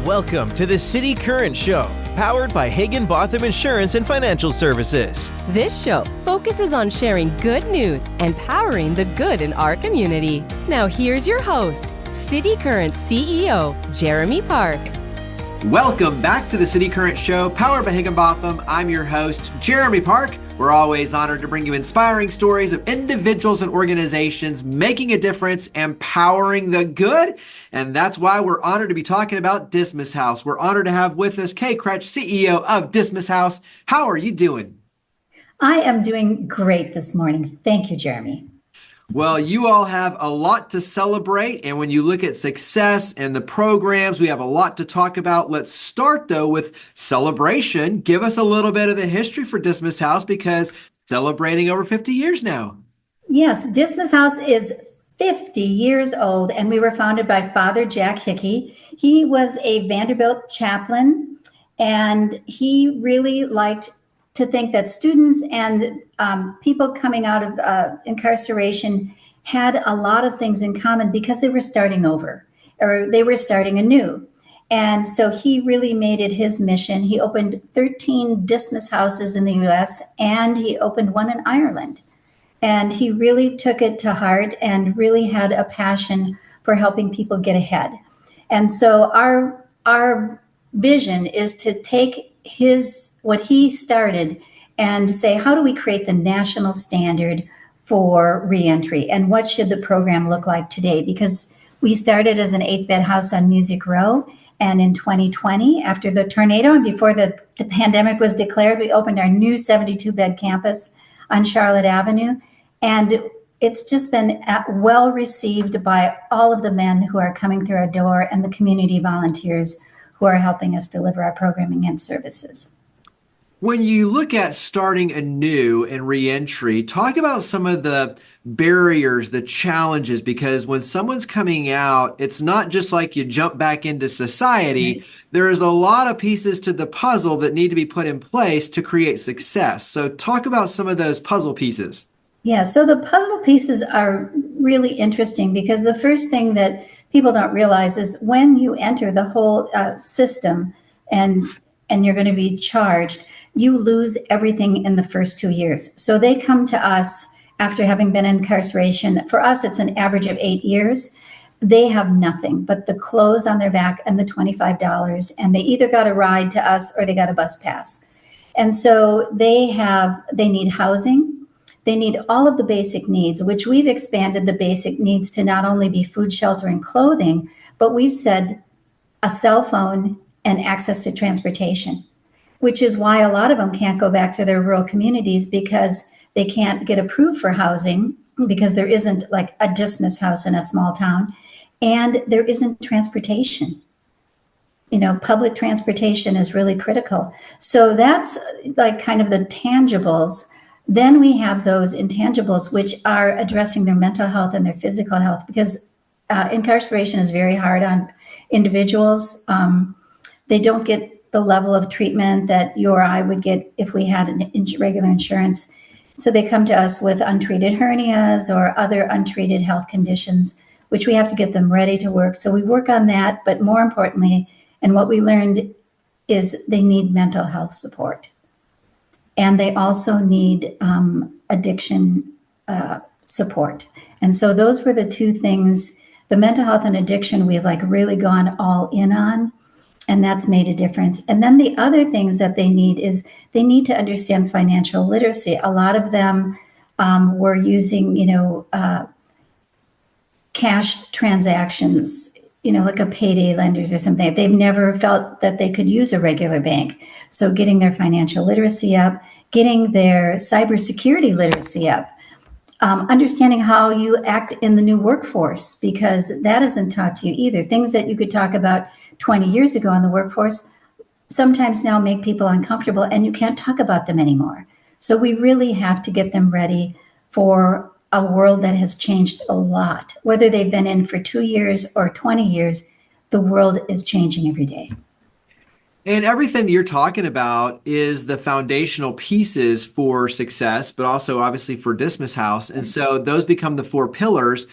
Welcome to the City Current Show, powered by Higginbotham Insurance and Financial Services. This show focuses on sharing good news and powering the good in our community. Now here's your host, City Current CEO, Jeremy Park. Welcome back to the City Current Show, powered by Higginbotham. I'm your host, Jeremy Park. We're always honored to bring you inspiring stories of individuals and organizations making a difference and powering the good. And that's why we're honored to be talking about Dismas House. We're honored to have with us Kay Kretsch, CEO of Dismas House. How are you doing? I am doing great this morning. Thank you, Jeremy. Well, you all have a lot to celebrate, and when you look at success and the programs, we have a lot to talk about. Let's start, though, with celebration. Give us a little bit of the history for Dismas House, because celebrating over 50 years now. Yes, Dismas House is 50 years old, and we were founded by Father Jack Hickey. He was a Vanderbilt chaplain, and he really liked to think that students and people coming out of incarceration had a lot of things in common because they were starting over or they were starting anew. And so he really made it his mission. He opened 13 Dismas houses in the U.S. and he opened one in Ireland. And he really took it to heart and really had a passion for helping people get ahead. And so our vision is to take what he started and say, how do we create the national standard for reentry, and what should the program look like today? Because we started as an 8-bed house on Music Row, and in 2020, after the tornado and before the pandemic was declared, we opened our new 72-bed campus on Charlotte Avenue, and it's just been well received by all of the men who are coming through our door and the community volunteers who are helping us deliver our programming and services. When you look at starting anew and reentry, talk about some of the barriers, the challenges, because when someone's coming out, it's not just like you jump back into society. There's a lot of pieces to the puzzle that need to be put in place to create success. So talk about some of those puzzle pieces. Yeah, so the puzzle pieces are really interesting because the first thing that people don't realize is when you enter the whole system and you're going to be charged, you lose everything in the first 2 years. So they come to us after having been in incarceration. For us, it's an average of 8 years. They have nothing but the clothes on their back and the $25, and they either got a ride to us or they got a bus pass. And so they need housing. They need all of the basic needs, which we've expanded the basic needs to not only be food, shelter, and clothing, but we've said a cell phone and access to transportation, which is why a lot of them can't go back to their rural communities because they can't get approved for housing because there isn't like a Dismas house in a small town, and there isn't transportation. You know, public transportation is really critical. So that's like kind of the tangibles. Then we have those intangibles, which are addressing their mental health and their physical health, because incarceration is very hard on individuals. They don't get the level of treatment that you or I would get if we had regular insurance. So they come to us with untreated hernias or other untreated health conditions, which we have to get them ready to work. So we work on that, but more importantly, and what we learned is they need mental health support. And they also need addiction support. And so those were the two things. The mental health and addiction we've like really gone all in on, and that's made a difference. And then the other things that they need is they need to understand financial literacy. A lot of them were using, cash transactions, like a payday lenders or something. They've never felt that they could use a regular bank. So getting their financial literacy up, getting their cybersecurity literacy up, understanding how you act in the new workforce, because that isn't taught to you either. Things that you could talk about 20 years ago in the workforce sometimes now make people uncomfortable, and you can't talk about them anymore. So we really have to get them ready for a world that has changed a lot. Whether they've been in for 2 years or 20 years, the world is changing every day. And everything that you're talking about is the foundational pieces for success, but also obviously for Dismas House. And so those become the 4 pillars.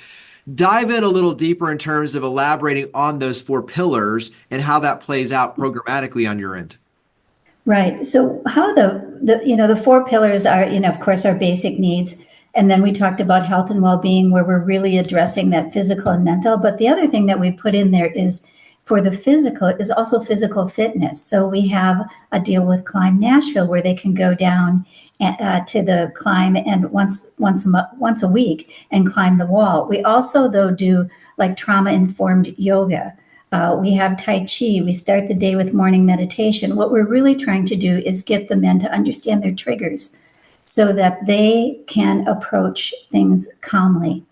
dive in a little deeper in terms of elaborating on those 4 pillars and how that plays out programmatically on your end. Right. So how the 4 pillars are, of course, our basic needs. And then we talked about health and well-being, where we're really addressing that physical and mental. But the other thing that we put in there is for the physical is also physical fitness. So we have a deal with Climb Nashville where they can go down to the climb and once a week and climb the wall. We also, though, do like trauma-informed yoga. We have Tai Chi. We start the day with morning meditation. What we're really trying to do is get the men to understand their triggers so that they can approach things calmly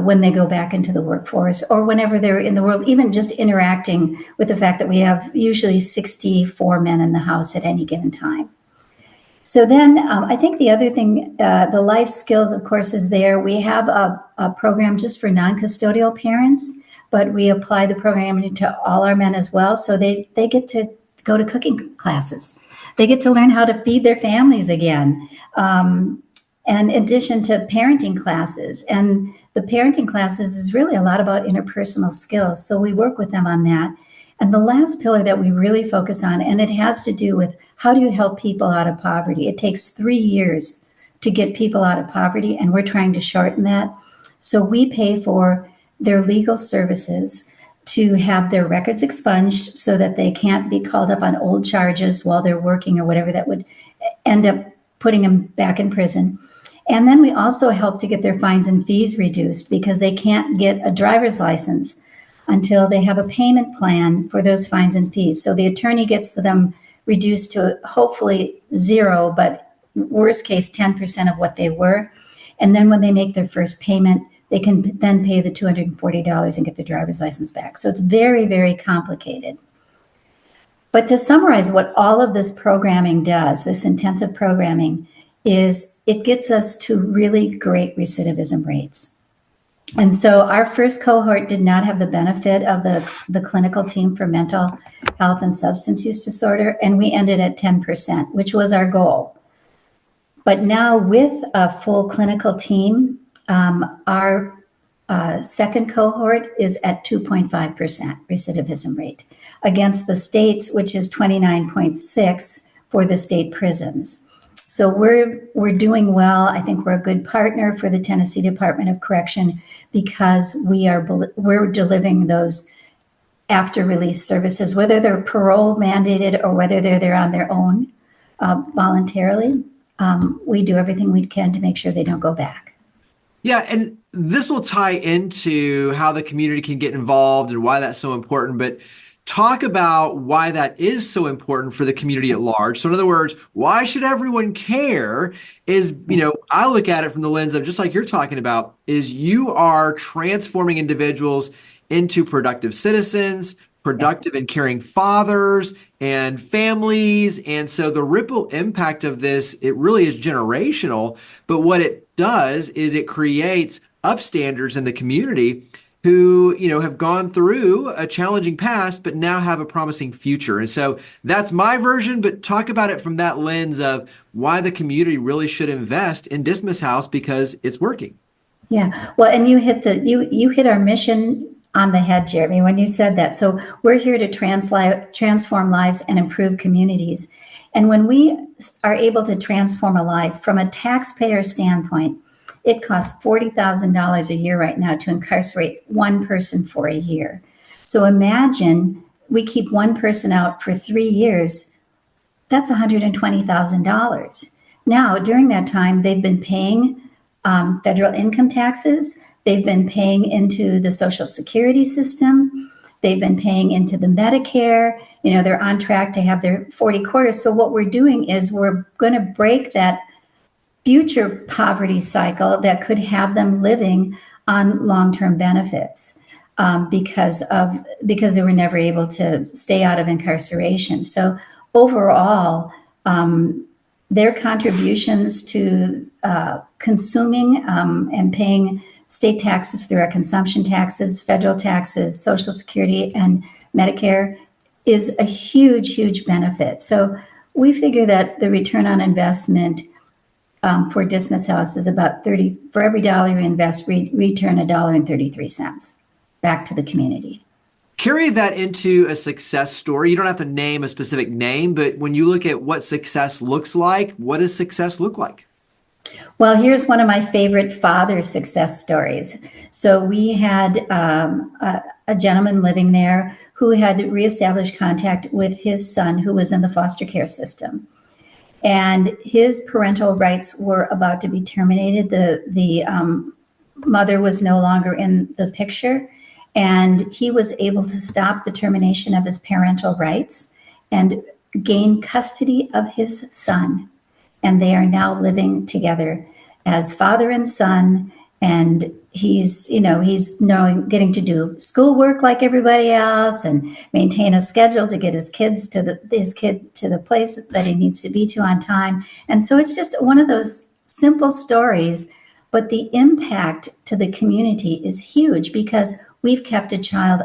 when they go back into the workforce or whenever they're in the world, even just interacting with the fact that we have usually 64 men in the house at any given time. So then I think the other thing, the life skills, of course, is there. We have a program just for non-custodial parents, but we apply the program to all our men as well. So they get to go to cooking classes. They get to learn how to feed their families again. And in addition to parenting classes. And the parenting classes is really a lot about interpersonal skills. So we work with them on that. And the last pillar that we really focus on, and it has to do with how do you help people out of poverty? It takes 3 years to get people out of poverty, and we're trying to shorten that. So we pay for their legal services to have their records expunged so that they can't be called up on old charges while they're working or whatever that would end up putting them back in prison. And then we also help to get their fines and fees reduced because they can't get a driver's license until they have a payment plan for those fines and fees. So the attorney gets them reduced to hopefully 0, but worst case 10% of what they were. And then when they make their first payment, they can then pay the $240 and get their driver's license back. So it's very, very complicated. But to summarize what all of this programming does, this intensive programming, is it gets us to really great recidivism rates. And so our first cohort did not have the benefit of the clinical team for mental health and substance use disorder, and we ended at 10%, which was our goal. But now with a full clinical team, our second cohort is at 2.5% recidivism rate against the states, which is 29.6 for the state prisons. So we're doing well. I think we're a good partner for the Tennessee Department of Correction because we're delivering those after release services, whether they're parole mandated or whether they're there on their own voluntarily. We do everything we can to make sure they don't go back. Yeah, and this will tie into how the community can get involved and why that's so important. But talk about why that is so important for the community at large. So in other words, why should everyone care is, I look at it from the lens of just like you're talking about, is you are transforming individuals into productive citizens, productive and caring fathers and families. And so the ripple impact of this, it really is generational. But what it does is it creates upstanders in the community who, have gone through a challenging past, but now have a promising future. And so that's my version, but talk about it from that lens of why the community really should invest in Dismas House because it's working. Yeah. Well, and you hit our mission on the head, Jeremy, when you said that. So we're here to transform lives and improve communities. And when we are able to transform a life from a taxpayer standpoint, it costs $40,000 a year right now to incarcerate one person for a year. So imagine we keep one person out for 3 years. That's $120,000. Now, during that time, they've been paying federal income taxes. They've been paying into the Social Security system. They've been paying into the Medicare. They're on track to have their 40 quarters. So what we're doing is we're going to break that future poverty cycle that could have them living on long-term benefits because they were never able to stay out of incarceration. So overall, their contributions to consuming and paying state taxes through our consumption taxes, federal taxes, Social Security, and Medicare is a huge, huge benefit. So we figure that the return on investment for Dismas House is about 30, for every dollar you invest, return $1.33 back to the community. Carry that into a success story. You don't have to name a specific name, but when you look at what success looks like, what does success look like? Well, here's one of my favorite father success stories. So we had a gentleman living there who had reestablished contact with his son who was in the foster care system. And his parental rights were about to be terminated. The mother was no longer in the picture. And he was able to stop the termination of his parental rights and gain custody of his son. And they are now living together as father and son. And he's getting to do schoolwork like everybody else and maintain a schedule to get his kid to the place that he needs to be to on time. And so it's just one of those simple stories, but the impact to the community is huge because we've kept a child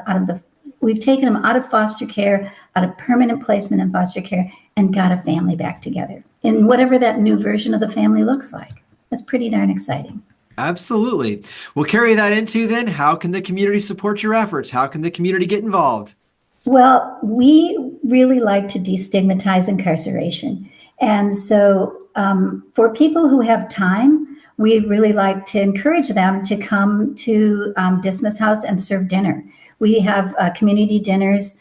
we've taken him out of foster care, out of permanent placement in foster care, and got a family back together in whatever that new version of the family looks like. That's pretty darn exciting. Absolutely. We'll carry that into then, how can the community support your efforts? How can the community get involved? Well, we really like to destigmatize incarceration. And so for people who have time, we really like to encourage them to come to Dismas House and serve dinner. We have community dinners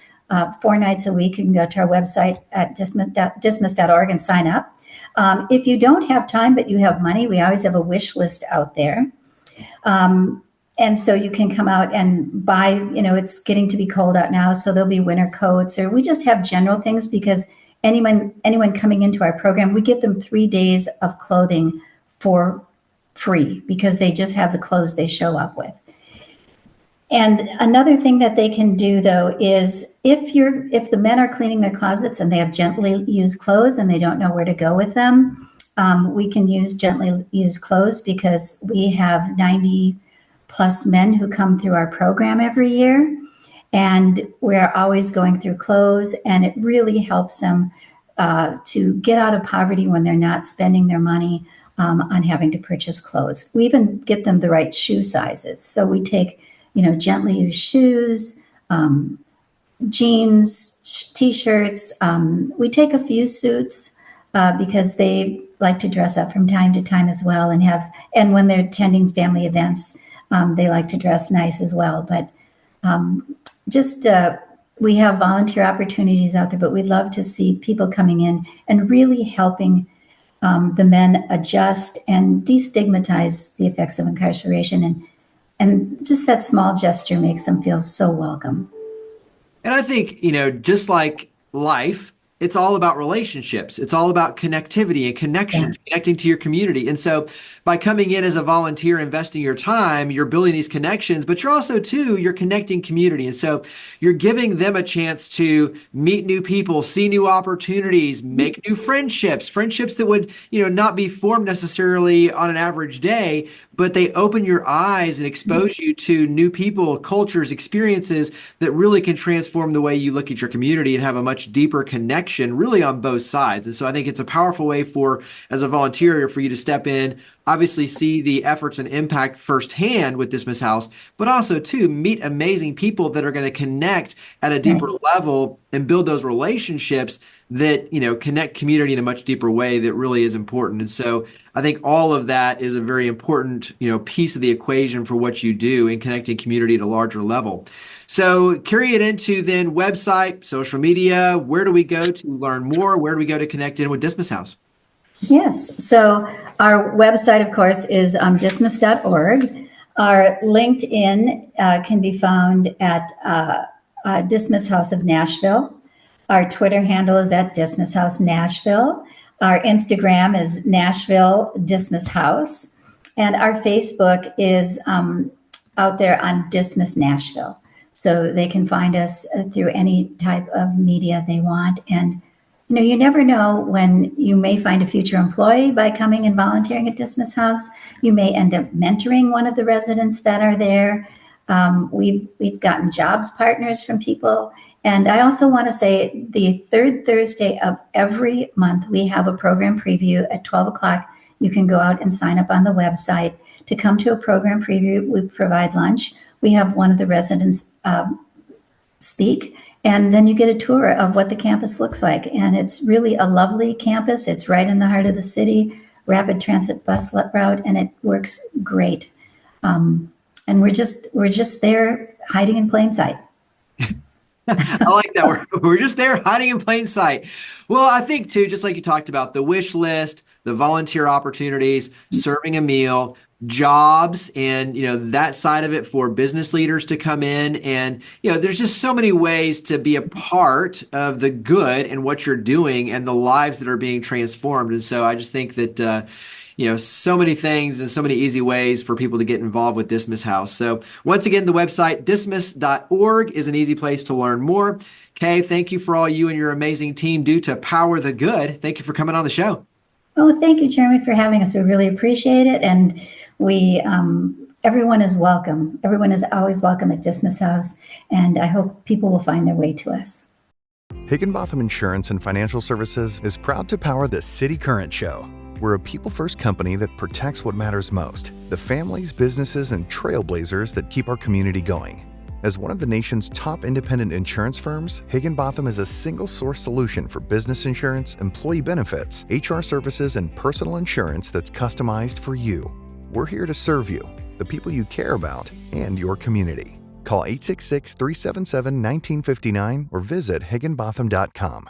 4 nights a week. You can go to our website at dismas.org and sign up. If you don't have time, but you have money, we always have a wish list out there. And so you can come out and buy, it's getting to be cold out now, so there'll be winter coats, or we just have general things because anyone coming into our program, we give them 3 days of clothing for free because they just have the clothes they show up with. And another thing that they can do, though, is if the men are cleaning their closets and they have gently used clothes and they don't know where to go with them, we can use gently used clothes because we have 90 plus men who come through our program every year. And we're always going through clothes, and it really helps them to get out of poverty when they're not spending their money on having to purchase clothes. We even get them the right shoe sizes. So we take gently used shoes, jeans, t-shirts. We take a few suits because they like to dress up from time to time as well, and when they're attending family events, they like to dress nice as well. But we have volunteer opportunities out there, but we'd love to see people coming in and really helping the men adjust and destigmatize the effects of incarceration. And just that small gesture makes them feel so welcome. And I think, just like life, it's all about relationships. It's all about connectivity and connections, connecting to your community. And so by coming in as a volunteer, investing your time, you're building these connections, but you're also, you're connecting community. And so you're giving them a chance to meet new people, see new opportunities, make new friendships that would, not be formed necessarily on an average day, but they open your eyes and expose you to new people, cultures, experiences that really can transform the way you look at your community and have a much deeper connection really on both sides. And so I think it's a powerful way as a volunteer, for you to step in, obviously see the efforts and impact firsthand with Dismas House, but also meet amazing people that are going to connect at a deeper level and build those relationships that, connect community in a much deeper way that really is important. And so I think all of that is a very important, piece of the equation for what you do in connecting community at a larger level. So carry it into then website, social media. Where do we go to learn more? Where do we go to connect in with Dismas House? Yes. So our website, of course, is dismas.org. Our LinkedIn can be found at Dismas House of Nashville. Our Twitter handle is at Dismas House Nashville. Our Instagram is Nashville Dismas House. And our Facebook is out there on Dismas Nashville. So they can find us through any type of media they want. And you never know when you may find a future employee by coming and volunteering at Dismas House. You may end up mentoring one of the residents that are there. We've gotten jobs partners from people. And I also want to say the third Thursday of every month, we have a program preview at 12 o'clock You can go out and sign up on the website to come to a program preview. We provide lunch. We have one of the residents speak, and then you get a tour of what the campus looks like. And it's really a lovely campus. It's right in the heart of the city, rapid transit bus route, and it works great. And we're just there hiding in plain sight. I like that. We're just there hiding in plain sight. Well, I think too, just like you talked about, the wish list, the volunteer opportunities, serving a meal, jobs, and that side of it for business leaders to come in. And there's just so many ways to be a part of the good and what you're doing and the lives that are being transformed. And so I just think that so many things and so many easy ways for people to get involved with Dismas House. So once again, the website dismas.org is an easy place to learn more. Kay, thank you for all you and your amazing team do to power the good. Thank you for coming on the show. Oh, thank you, Jeremy, for having us. We really appreciate it. And everyone is welcome. Everyone is always welcome at Dismas House. And I hope people will find their way to us. Higginbotham Insurance and Financial Services is proud to power the City Current Show. We're a people-first company that protects what matters most, the families, businesses, and trailblazers that keep our community going. As one of the nation's top independent insurance firms, Higginbotham is a single-source solution for business insurance, employee benefits, HR services, and personal insurance that's customized for you. We're here to serve you, the people you care about, and your community. Call 866-377-1959 or visit higginbotham.com.